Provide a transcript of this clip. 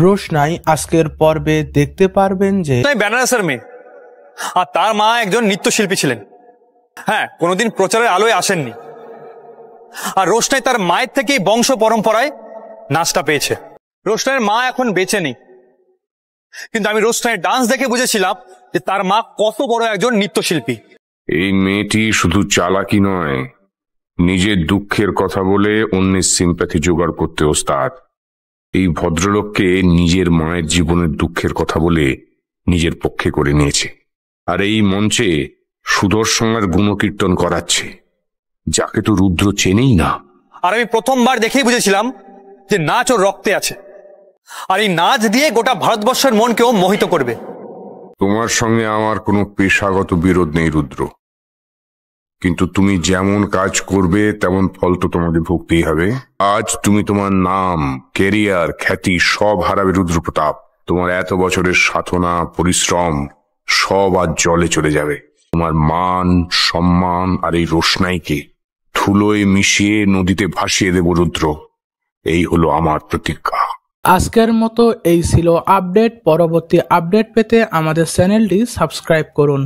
রোশনাই আজকের পর্বে দেখতে পারবেন যে বেনারসের মেয়ে আর তার মা একজন নৃত্যশিল্পী ছিলেন। হ্যাঁ, কোনোদিন প্রচারের আলোয় আসেননি। আর রোশনাই তার মায়ের থেকেই বংশ পরম্পরায় নাচটা পেয়েছে। রোশনাইয়ের মা এখন বেঁচে নেই, কিন্তু আমি রোশনাইয়ের ডান্স দেখে বুঝেছিলাম যে তার মা কত বড় একজন নৃত্যশিল্পী। এই মেয়েটি শুধু চালাকি নয়, নিজের দুঃখের কথা বলে অন্যের সিম্প্যাথি জোগাড় করতে ওস্তাদ। এই ভদ্রলোককে নিজের মায়ের জীবনের দুঃখের কথা বলে নিজের পক্ষে করে নিয়েছে, আর এই মঞ্চে সুদর্শনের গুণকীর্তন করাচ্ছে, যাকে তো রুদ্র চেনেই না। আর আমি প্রথমবার দেখেই বুঝেছিলাম যে নাচ ওর রক্তে আছে, আর এই নাচ দিয়ে গোটা ভারতবর্ষের মনকেও মোহিত করবে। তোমার সঙ্গে আমার কোনো পেশাগত বিরোধ নেই রুদ্র, কিন্তু তুমি যেমন কাজ করবে তেমন ফল তো তোমাকে ভুগতেই হবে। আজ তুমি তোমার নাম, ক্যারিয়ার, খ্যাতি সব হারাবে রুদ্রপ্রতাপ। তোমার এত বছরের সাধনা, পরিশ্রম সব আজ জলে চলে যাবে। তোমার মান, সম্মান আর এই রোশনাইকে ধুলোয় মিশিয়ে নদীতে ভাসিয়ে দেব রুদ্র। এই হলো আমার প্রতিজ্ঞা। আজকের মতো এই ছিল আপডেট। পরবর্তী আপডেট পেতে আমাদের চ্যানেলটি সাবস্ক্রাইব করুন।